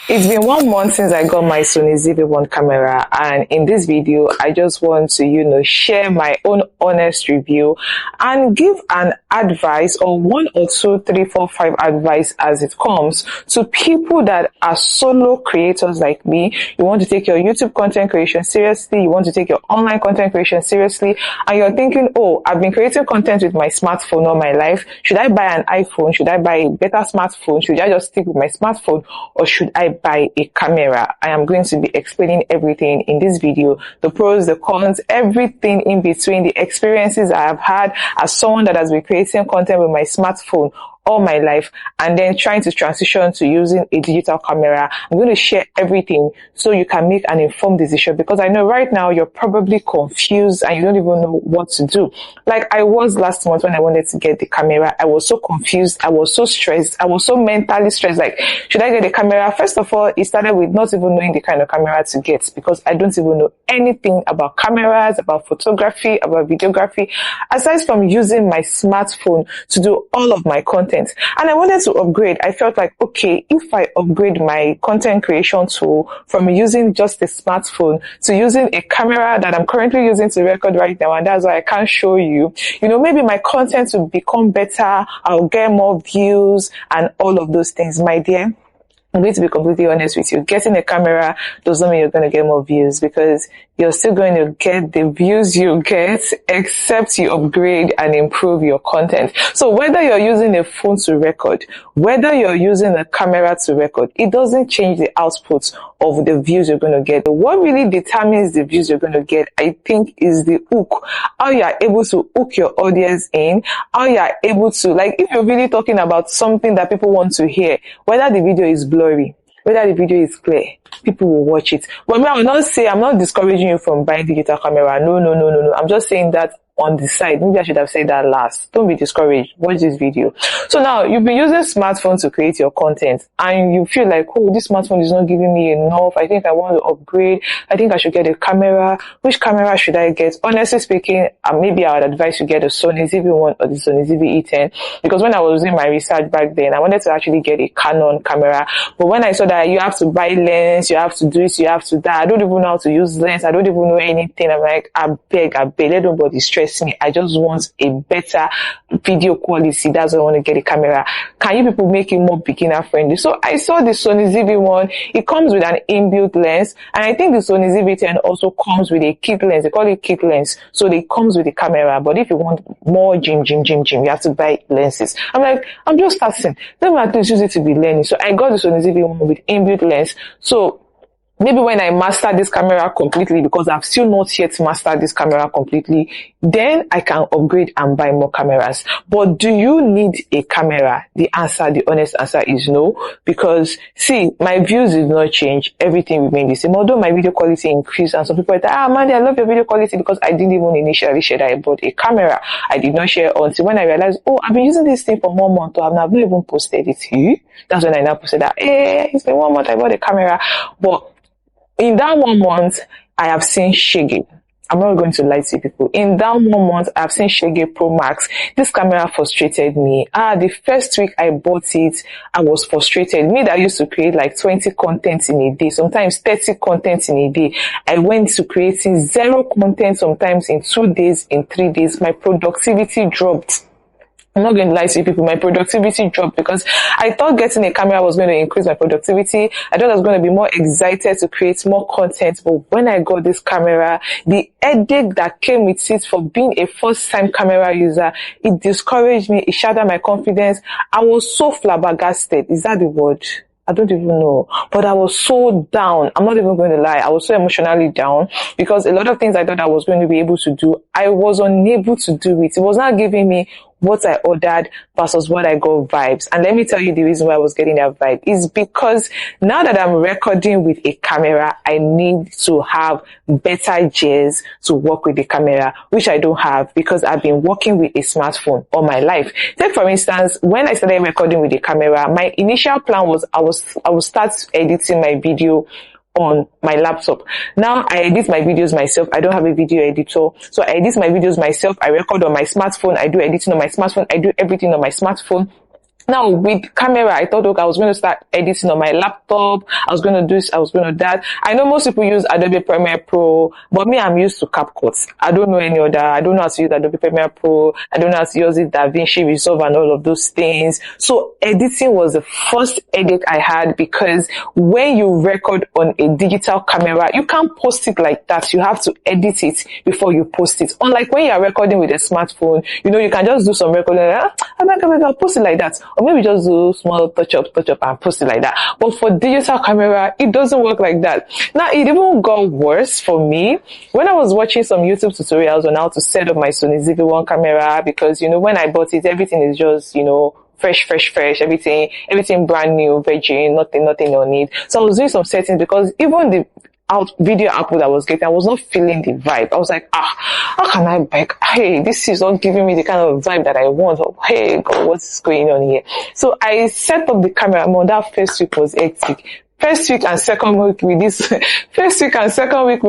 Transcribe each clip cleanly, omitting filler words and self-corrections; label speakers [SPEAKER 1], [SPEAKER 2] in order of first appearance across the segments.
[SPEAKER 1] It's been 1 month since I got my Sony ZV-1 camera, and in this video, I just want to, share my own honest review and give an advice, or 1 or 2, 3, 4, 5 advice as it comes to people that are solo creators like me. You want to take your YouTube content creation seriously, you want to take your online content creation seriously, and you're thinking, oh, I've been creating content with my smartphone all my life. Should I buy an iPhone? Should I buy a better smartphone? Should I just stick with my smartphone, or should I buy a camera? I am going to be explaining everything in this video, the pros, the cons, everything in between, the experiences I have had as someone that has been creating content with my smartphone all my life, and then trying to transition to using a digital camera. I'm going to share everything so you can make an informed decision, because I know right now you're probably confused and you don't even know what to do. Like I was last month when I wanted to get the camera. I was so confused. I was so stressed. I was so mentally stressed. Like, should I get the camera? First of all, it started with not even knowing the kind of camera to get, because I don't even know anything about cameras, about photography, about videography, aside from using my smartphone to do all of my content. And I wanted to upgrade. I felt like, okay, if I upgrade my content creation tool from using just a smartphone to using a camera that I'm currently using to record right now, and that's why I can't show you, maybe my content will become better, I'll get more views and all of those things. My dear, I'm going to be completely honest with you. Getting a camera does not mean you're going to get more views, because you're still going to get the views you get except you upgrade and improve your content. So whether you're using a phone to record, whether you're using a camera to record, it doesn't change the output of the views you're going to get. What really determines the views you're going to get, I think, is the hook. How you are able to hook your audience in, how you are able to, like, if you're really talking about something that people want to hear, whether the video is blurry, whether the video is clear, people will watch it. But me, I will not say, I'm not discouraging you from buying digital camera. No. I'm just saying that on the side. Maybe I should have said that last. Don't be discouraged. Watch this video. So now you've been using smartphone to create your content, and you feel like, oh, this smartphone is not giving me enough. I think I want to upgrade. I think I should get a camera. Which camera should I get? Honestly speaking, maybe I would advise you get a Sony ZV-1 or the Sony ZV-1, because when I was doing my research back then, I wanted to actually get a Canon camera. But when I saw that you have to buy lens, you have to do this, you have to that, I don't even know how to use lens. I don't even know anything. I'm like, I beg, let nobody stress me. I just want a better video quality. That's why I want to get a camera. Can you people make it more beginner friendly? So I saw the Sony ZV-1. It comes with an inbuilt lens, and I think the Sony ZV-10 also comes with a kit lens. They call it kit lens. So it comes with a camera. But if you want more gym, you have to buy lenses. I'm like, I'm just starting. Let me at least use it to be learning. So I got the Sony ZV-1 with inbuilt lens. So maybe when I master this camera completely, because I've still not yet mastered this camera completely, then I can upgrade and buy more cameras. But do you need a camera? The honest answer is no, because see, my views did not change. Everything remained the same. Although my video quality increased, and some people are like, Mandy, I love your video quality, because I didn't even initially share that I bought a camera. I did not share until when I realized, oh, I've been using this thing for 1 month, or I've not even posted it. That's when I now posted that, hey, it's been 1 month, I bought a camera. But in that 1 month, I have seen Shege. I'm not going to lie to people. In that 1 month, I've seen Shege Pro Max. This camera frustrated me. The first week I bought it, I was frustrated. Me that used to create like 20 contents in a day, sometimes 30 contents in a day. I went to creating 0 content, sometimes in 2 days, in 3 days. My productivity dropped. I'm not going to lie to you people, my productivity dropped, because I thought getting a camera was going to increase my productivity. I thought I was going to be more excited to create more content. But when I got this camera, the headache that came with it for being a first-time camera user, it discouraged me. It shattered my confidence. I was so flabbergasted. Is that the word? I don't even know, but I was so down. I'm not even going to lie. I was so emotionally down, because a lot of things I thought I was going to be able to do, I was unable to do it. It was not giving me what I ordered versus what I got vibes. And let me tell you the reason why I was getting that vibe is because now that I'm recording with a camera, I need to have better gears to work with the camera, which I don't have because I've been working with a smartphone all my life. Take for instance, when I started recording with the camera, my initial plan was I will start editing my video on my laptop. Now I edit my videos myself. I don't have a video editor. So I edit my videos myself. I record on my smartphone. I do editing on my smartphone. I do everything on my smartphone. Now with camera, I thought, okay, I was going to start editing on my laptop. I was going to do this, I was going to do that. I know most people use Adobe Premiere Pro, but me, I'm used to CapCut. I don't know any other. I don't know how to use Adobe Premiere Pro. I don't know how to use it, DaVinci Resolve and all of those things. So editing was the first edit I had, because when you record on a digital camera, you can't post it like that. You have to edit it before you post it. Unlike when you are recording with a smartphone, you know, you can just do some recording, I'll post it like that. Or maybe just do small touch up and post it like that. But for digital camera, it doesn't work like that. Now, it even got worse for me when I was watching some YouTube tutorials on how to set up my Sony ZV-1 camera, because, you know, when I bought it, everything is just, you know, fresh, everything brand new, virgin, nothing on it. So I was doing some settings, because even the video output I was getting, I was not feeling the vibe. I was like, how can I beg? Hey, this is not giving me the kind of vibe that I want. Oh, hey, God, what's going on here? So I set up the camera. That first week was hectic. First week and second week with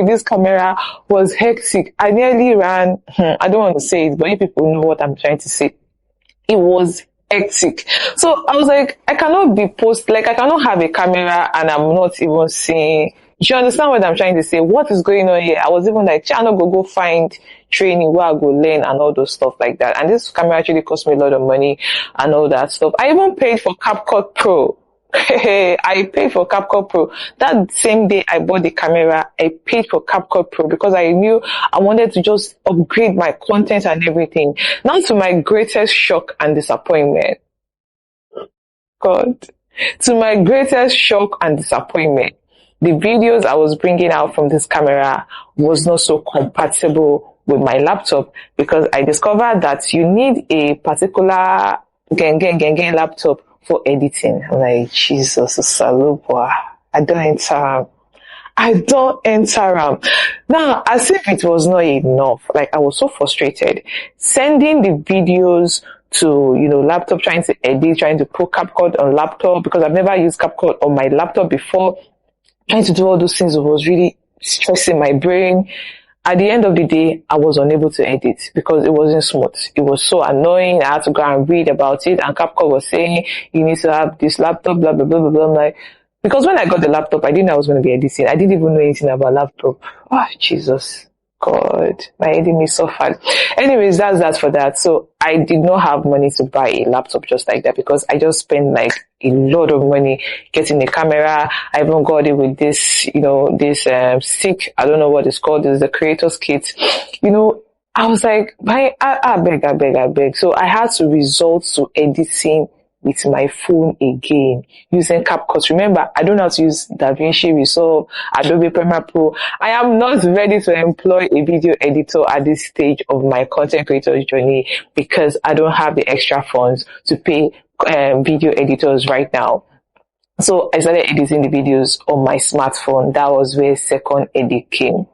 [SPEAKER 1] this camera was hectic. I nearly ran, I don't want to say it, but you people know what I'm trying to say. It was hectic. So I was like, I cannot have a camera and I'm not even seeing. Do you understand what I'm trying to say? What is going on here? I was even like, I'm not go find training where I go learn and all those stuff like that. And this camera actually cost me a lot of money and all that stuff. I even paid for CapCut Pro. I paid for CapCut Pro. That same day I bought the camera, I paid for CapCut Pro, because I knew I wanted to just upgrade my content and everything. Now, to my greatest shock and disappointment, the videos I was bringing out from this camera was not so compatible with my laptop, because I discovered that you need a particular laptop for editing. I'm like, Jesus, Salubwa. I don't enter them. Now, as if it was not enough, like I was so frustrated sending the videos to, you know, laptop, trying to edit, trying to put CapCut on laptop, because I've never used CapCut on my laptop before. Trying to do all those things was really stressing my brain. At the end of the day, I was unable to edit because it wasn't smooth. It was so annoying. I had to go and read about it, and CapCut was saying, you need to have this laptop, blah, blah, blah, blah, blah. I'm like, because when I got the laptop, I didn't know I was going to be editing. I didn't even know anything about laptop. Oh, Jesus. God, my enemy suffered. Anyways, that's that for that. So I did not have money to buy a laptop just like that, because I just spent like a lot of money getting a camera. I even got it with this, you know, this stick. I don't know what it's called. This is the creator's kit. You know, I was like, I beg. So I had to resort to editing with my phone again, using CapCut. Remember, I don't know how to use DaVinci Resolve, Adobe Premiere Pro. I am not ready to employ a video editor at this stage of my content creator journey, because I don't have the extra funds to pay video editors right now. So I started editing the videos on my smartphone. That was where second edit came.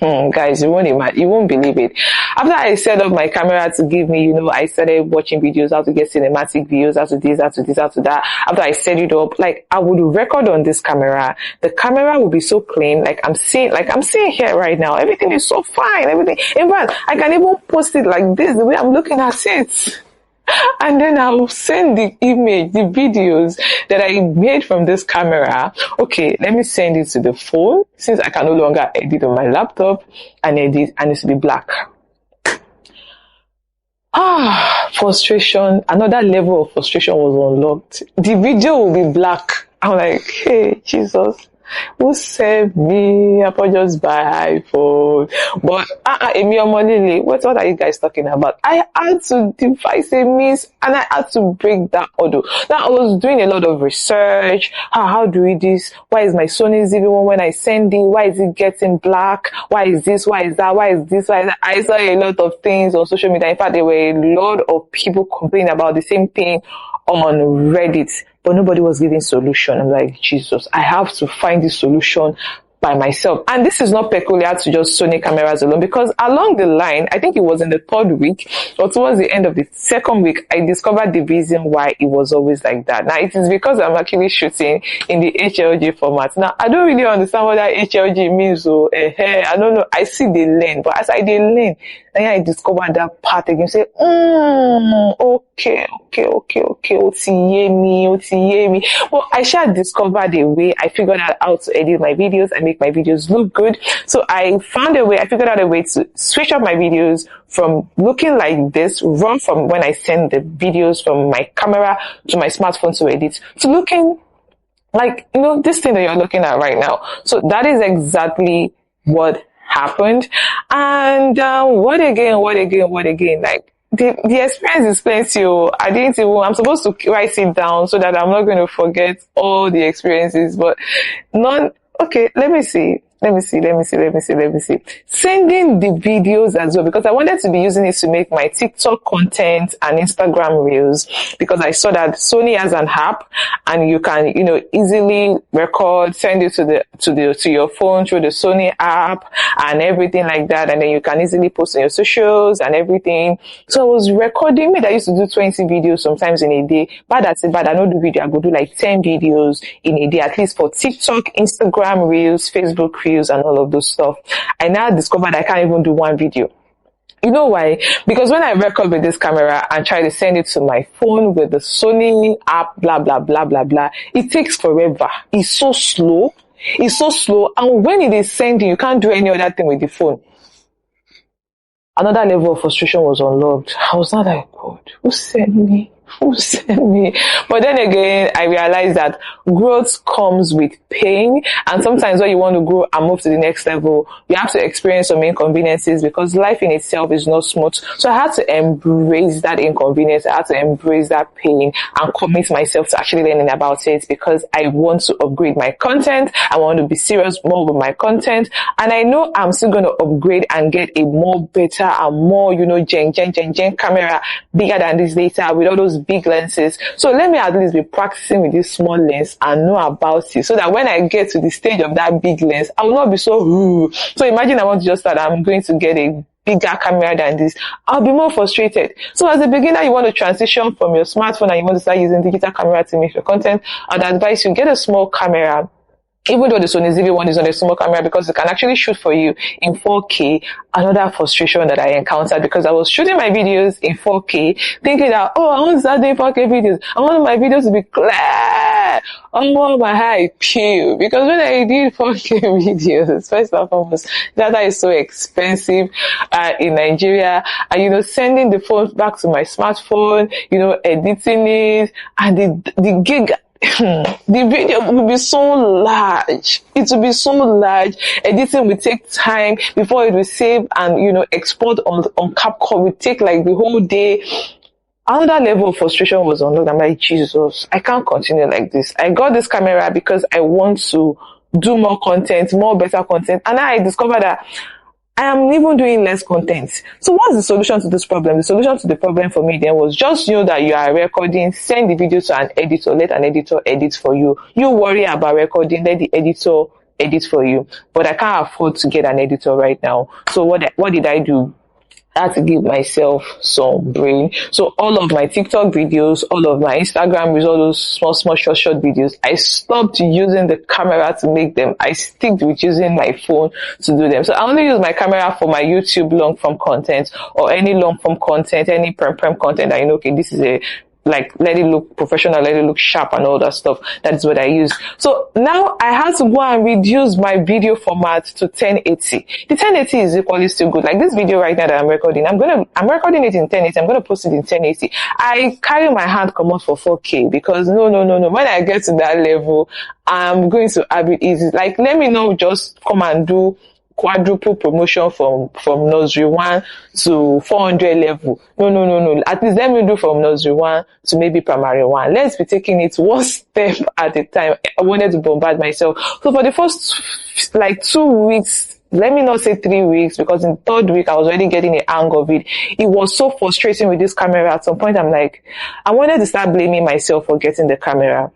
[SPEAKER 1] Guys, you won't believe it. After I set up my camera to give me, you know, I started watching videos, how to get cinematic views, how to this, how to that. After I set it up, like I would record on this camera. The camera will be so clean, like I'm seeing here right now. Everything is so fine. Everything. In fact, I can even post it like this, the way I'm looking at it. And then I'll send the image, the videos that I made from this camera. Okay, let me send it to the phone, since I can no longer edit on my laptop, and edit, and it's to be black. Frustration. Another level of frustration was unlocked. The video will be black. I'm like, hey, Jesus. Who said me? I just buy iPhone. But what are you guys talking about? I had to devise a means, and I had to break that order. Now I was doing a lot of research. How do we do this? Why is my Sony ZV-1 when I send it? Why is it getting black? Why is this? Why is that? Why is this? Why is that? I saw a lot of things on social media. In fact, there were a lot of people complaining about the same thing on Reddit, but nobody was giving solution. I'm like, Jesus, I have to find the solution by myself. And this is not peculiar to just Sony cameras alone, because along the line, I think it was in the third week or towards the end of the second week, I discovered the reason why it was always like that. Now, it is because I'm actually shooting in the HLG format. Now, I don't really understand what that HLG means. So, I don't know. I see the lane, but as I did lane, Then I discovered that part again. Say, okay. OTM. But I shall discovered a way. I figured out how to edit my videos and make my videos look good. So I found a way, I figured out a way to switch up my videos from looking like this, run from when I send the videos from my camera to my smartphone to edit, to looking like, this thing that you're looking at right now. So that is exactly what happened. And what again? Like, the experience is plenty. I'm supposed to write it down so that I'm not going to forget all the experiences, but okay, let me see. Sending the videos as well, because I wanted to be using it to make my TikTok content and Instagram reels, because I saw that Sony has an app and you can, easily record, send it to your phone through the Sony app and everything like that. And then you can easily post on your socials and everything. So I was recording I used to do 20 videos sometimes in a day. But that's it. But I don't do video. I go do like 10 videos in a day, at least for TikTok, Instagram reels, Facebook reels, and all of those stuff. I now discovered I can't even do one video. You know why? Because when I record with this camera and try to send it to my phone with the Sony app, blah, blah, blah, blah, blah, it takes forever. It's so slow. And when it is sending, you can't do any other thing with the phone. Another level of frustration was unlocked. I was not like, God, who sent me? But then again, I realized that growth comes with pain, and sometimes when you want to grow and move to the next level, you have to experience some inconveniences, because life in itself is not smooth. So I had to embrace that inconvenience. I had to embrace that pain and commit myself to actually learning about it, because I want to upgrade my content. I want to be serious more with my content, and I know I'm still going to upgrade and get a more better and more, gen camera, bigger than this later, with all those big lenses. So let me at least be practicing with this small lens and know about it, so that when I get to the stage of that big lens, I will not be so imagine I want to just start, I'm going to get a bigger camera than this, I'll be more frustrated. So as a beginner, you want to transition from your smartphone and you want to start using digital camera to make your content, I'd advise you get a small camera. Even though the Sony ZV-1 is on a small camera, because it can actually shoot for you in 4K. Another frustration that I encountered, because I was shooting my videos in 4K, thinking that, I want to start doing 4K videos. I want my videos to be clear. I want my high pew. Because when I did 4K videos, first and foremost, data is so expensive in Nigeria. And, sending the phone back to my smartphone, editing it, and the gig, the video will be so large. It will be so large. Editing will take time before it will save and, export on CapCut will take like the whole day. Another level of frustration was unlocked. I'm like, Jesus, I can't continue like this. I got this camera because I want to do more content, more better content. And I discovered that I am even doing less content. So what's the solution to this problem? The solution to the problem for me then was just that you are recording, send the video to an editor, let an editor edit for you. You worry about recording, let the editor edit for you. But I can't afford to get an editor right now. So what did I do? I had to give myself some brain. So all of my TikTok videos, all of my Instagram with all those small, short videos, I stopped using the camera to make them. I stick with using my phone to do them. So I only use my camera for my YouTube long form content, or any long form content, any prem content. I know, okay, this is let it look professional, let it look sharp and all that stuff. That is what I use. So now I had to go and reduce my video format to 1080. The 1080 is equally still good. Like this video right now that I'm recording, I'm recording it in 1080. I'm going to post it in 1080. I carry my hand come out for 4K because no. When I get to that level, I'm going to have it easy. Like, let me not just come and do quadruple promotion from nursery 1 to 400 level. No. At least let me do from nursery 1 to maybe primary 1. Let's be taking it one step at a time. I wanted to bombard myself. So for the first 2 weeks, let me not say 3 weeks, because in the third week I was already getting a hang of it. It was so frustrating with this camera. At some point I'm like, I wanted to start blaming myself for getting the camera.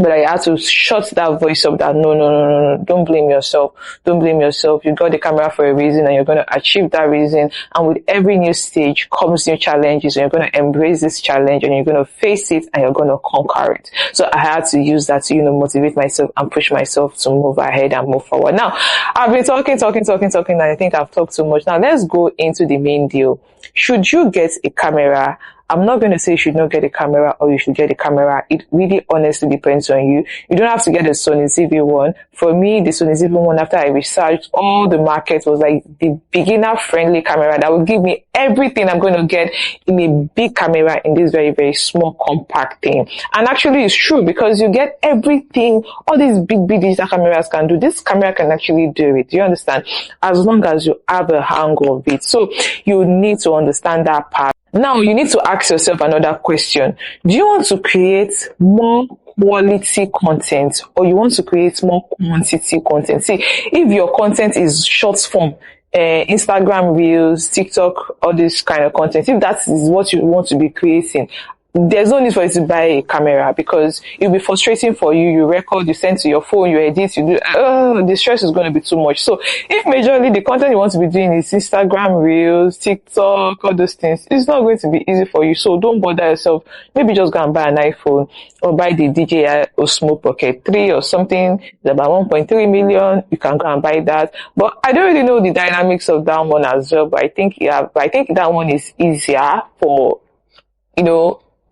[SPEAKER 1] But I had to shut that voice up that no, don't blame yourself. Don't blame yourself. You got the camera for a reason and you're going to achieve that reason. And with every new stage comes new challenges, and you're going to embrace this challenge and you're going to face it and you're going to conquer it. So I had to use that to, motivate myself and push myself to move ahead and move forward. Now, I've been talking, and I think I've talked too much. Now let's go into the main deal. Should you get a camera? I'm not going to say you should not get a camera or you should get a camera. It really honestly depends on you. You don't have to get a Sony ZV-1. For me, the Sony ZV-1, after I researched all the markets, was like the beginner-friendly camera that will give me everything I'm going to get in a big camera in this very, very small, compact thing. And actually, it's true because you get everything all these big digital cameras can do. This camera can actually do it. Do you understand? As long as you have a hang of it. So you need to understand that part. Now, you need to ask yourself another question. Do you want to create more quality content or you want to create more quantity content? See, if your content is short form, Instagram Reels, TikTok, all this kind of content, if that is what you want to be creating, there's no need for you to buy a camera because it'll be frustrating for you. You record, you send to your phone, you edit, you do, the stress is going to be too much. So if majorly the content you want to be doing is Instagram Reels, TikTok, all those things, it's not going to be easy for you. So don't bother yourself. Maybe just go and buy an iPhone or buy the DJI Osmo Pocket 3 or something. It's about 1.3 million. You can go and buy that. But I don't really know the dynamics of that one as well. But I think that one is easier for,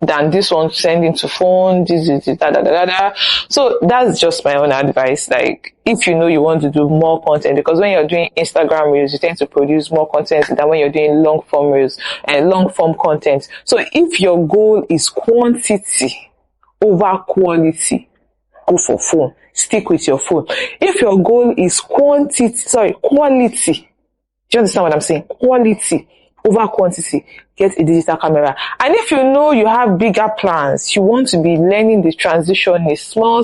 [SPEAKER 1] than this one sending to phone, So that's just my own advice. Like, if you want to do more content, because when you're doing Instagram Reels, you tend to produce more content than when you're doing long form Reels and long form content. So if your goal is quantity over quality, go for phone. Stick with your phone. If your goal is quality, do you understand what I'm saying? Quality over quantity, get a digital camera. And if you have bigger plans, you want to be learning the transition is small,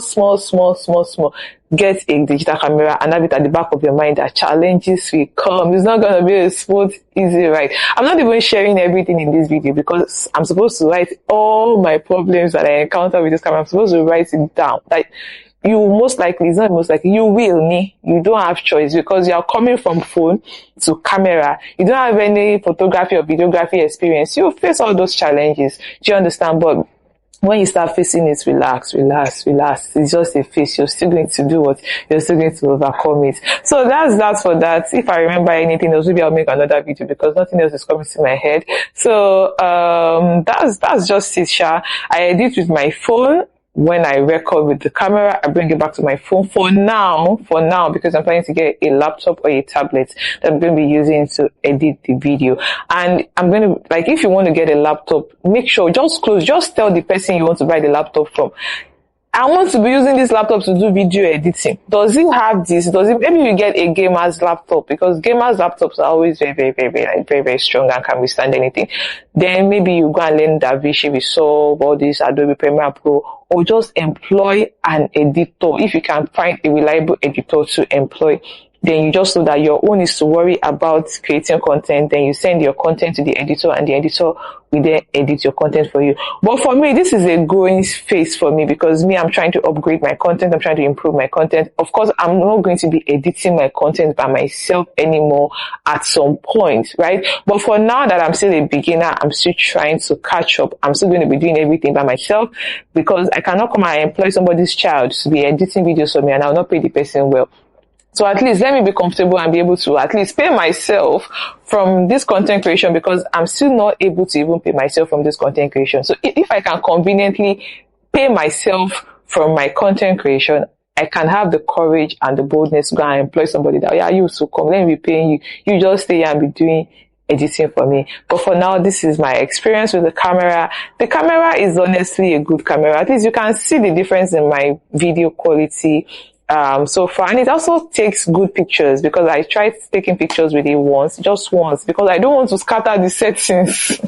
[SPEAKER 1] get a digital camera and have it at the back of your mind that challenges will come. It's not going to be a smooth, easy ride. I'm not even sharing everything in this video because I'm supposed to write all my problems that I encounter with this camera. I'm supposed to write it down. Like, you don't have choice because you are coming from phone to camera. You don't have any photography or videography experience. You face all those challenges. Do you understand? But when you start facing it, relax. It's just a phase. You're still going to do what? You're still going to overcome it. So that's that for that. If I remember anything else, maybe I'll make another video because nothing else is coming to my head. So, that's just it, Sha. I edit with my phone. When I record with the camera, I bring it back to my phone for now, because I'm planning to get a laptop or a tablet that I'm going to be using to edit the video. And I'm going to, if you want to get a laptop, make sure, just tell the person you want to buy the laptop from, I want to be using this laptop to do video editing. Does it have this? Maybe you get a gamer's laptop because gamer's laptops are always very, very strong and can withstand anything. Then maybe you go and learn DaVinci Resolve, all this Adobe Premiere Pro, or just employ an editor. If you can find a reliable editor to employ, then you just know that your own is to worry about creating content. Then you send your content to the editor and the editor will then edit your content for you. But for me, this is a growing phase for me because I'm trying to upgrade my content. I'm trying to improve my content. Of course, I'm not going to be editing my content by myself anymore at some point, right? But for now that I'm still a beginner, I'm still trying to catch up. I'm still going to be doing everything by myself because I cannot come and employ somebody's child to be editing videos for me and I'll not pay the person well. So at least let me be comfortable and be able to at least pay myself from this content creation because I'm still not able to even pay myself from this content creation. So if I can conveniently pay myself from my content creation, I can have the courage and the boldness to go and employ somebody that, you so come, let me be paying you. You just stay here and be doing editing for me. But for now, this is my experience with the camera. The camera is honestly a good camera. At least you can see the difference in my video quality so far, and it also takes good pictures because I tried taking pictures with it just once because I don't want to scatter the settings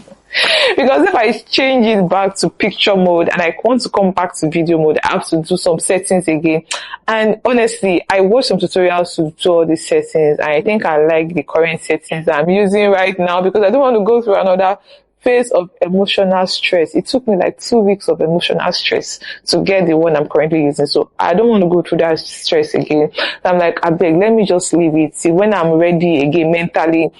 [SPEAKER 1] because if I change it back to picture mode and I want to come back to video mode, I have to do some settings again. And honestly, I watched some tutorials to do all these settings and I think I like the current settings that I'm using right now because I don't want to go through another phase of emotional stress. It took me like 2 weeks of emotional stress to get the one I'm currently using. So I don't want to go through that stress again. So I'm like, I beg, let me just leave it. See, when I'm ready again mentally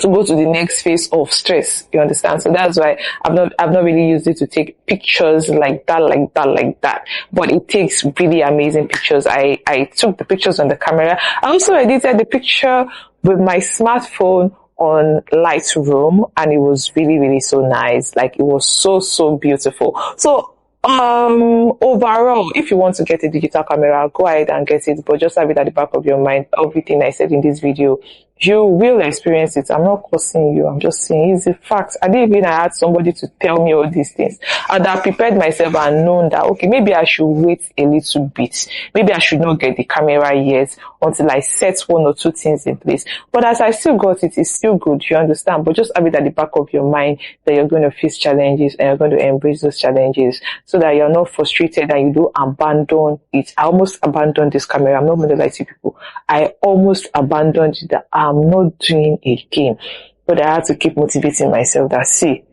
[SPEAKER 1] to go to the next phase of stress, you understand? So that's why I've not really used it to take pictures like that. But it takes really amazing pictures. I took the pictures on the camera. I also edited the picture with my smartphone on Lightroom, and it was really, really so nice. Like, it was so beautiful. So overall, if you want to get a digital camera, go ahead and get it, but just have it at the back of your mind. Everything I said in this video, you will experience it. I'm not cursing you. I'm just saying it's a fact. I didn't even had somebody to tell me all these things. And I prepared myself and known that, okay, maybe I should wait a little bit. Maybe I should not get the camera yet until I set 1 or 2 things in place. But as I still got it, it's still good. You understand? But just have it at the back of your mind that you're going to face challenges and you're going to embrace those challenges so that you're not frustrated and you don't abandon it. I almost abandoned this camera. I'm not going to lie to people. I almost abandoned it. That I'm not doing again. But I had to keep motivating myself that, see,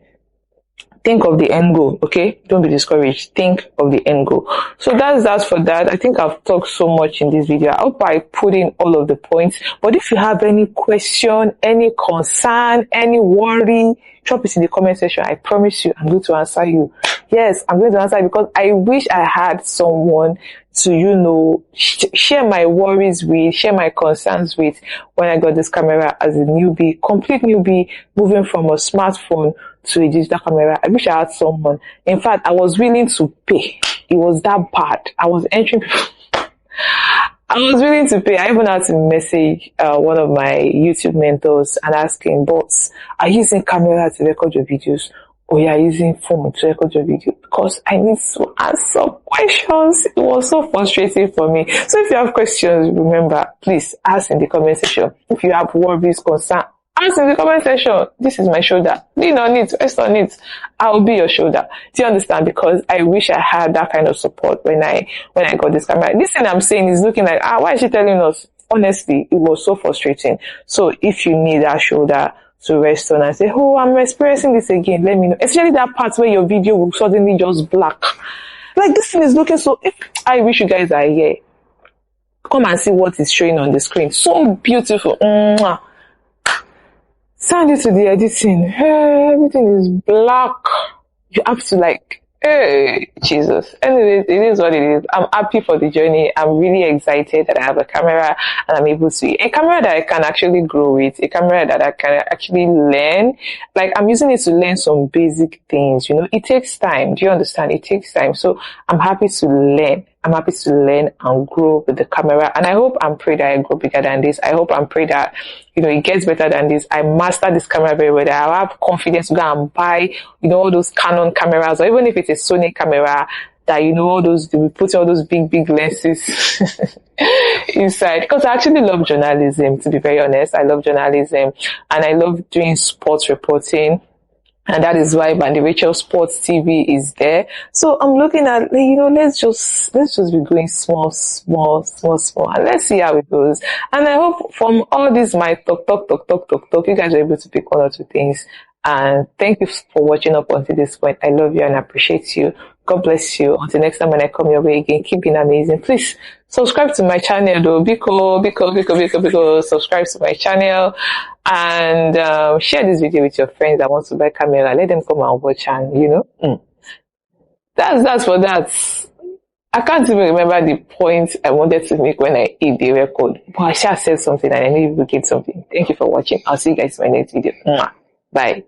[SPEAKER 1] think of the end goal, okay? Don't be discouraged. Think of the end goal. So that's for that. I think I've talked so much in this video. I hope I put in all of the points. But if you have any question, any concern, any worry, drop it in the comment section. I promise you, I'm going to answer you. Yes, I'm going to answer because I wish I had someone to, share my worries with, share my concerns with when I got this camera as a newbie, complete newbie, moving from a smartphone to a digital camera. I wish I had someone. In fact, I was willing to pay. It was that bad. I was entering I was willing to pay. I even had to message one of my YouTube mentors and ask him, boss, are you using camera to record your videos? Or you are using phone to record your video? Because I need to answer questions. It was so frustrating for me. So if you have questions, remember, please ask in the comment section. If you have worries, concern, ask in the comment section. This is my shoulder. Lean on it, rest on it. I'll be your shoulder. Do you understand? Because I wish I had that kind of support when I got this camera. This thing I'm saying is looking like, why is she telling us? Honestly, it was so frustrating. So if you need that shoulder to rest on and say, oh, I'm experiencing this again, let me know. Especially that part where your video will suddenly just black. Like, this thing is looking so, I wish you guys are here. Come and see what is showing on the screen. So beautiful. Mwah. Send it to the editing. Hey, everything is black. You have to hey, Jesus. Anyways, it is what it is. I'm happy for the journey. I'm really excited that I have a camera and I'm able to, a camera that I can actually grow with, a camera that I can actually learn. Like, I'm using it to learn some basic things, it takes time. Do you understand? It takes time. So I'm happy to learn. I'm happy to learn and grow with the camera. And I hope and pray that I grow bigger than this. I hope and pray that, it gets better than this. I master this camera very well. That I have confidence to go and buy, all those Canon cameras, or even if it's a Sony camera, that, all those, we put all those big lenses inside. Because I actually love journalism, to be very honest. I love journalism and I love doing sports reporting. And that is why Mandy Rachael Sports TV is there. So I'm looking at, let's just be going small. And let's see how it goes. And I hope from all this, my talk, you guys are able to pick 1 or 2 things. And thank you for watching up until this point. I love you and I appreciate you. God bless you. Until next time when I come your way again, keep being amazing. Please subscribe to my channel though. Because subscribe to my channel and share this video with your friends that want to buy camera. Let them come and watch and that's for that. I can't even remember the point I wanted to make when I hit the record. But I shall said something and I knew you will get something. Thank you for watching. I'll see you guys in my next video. Bye.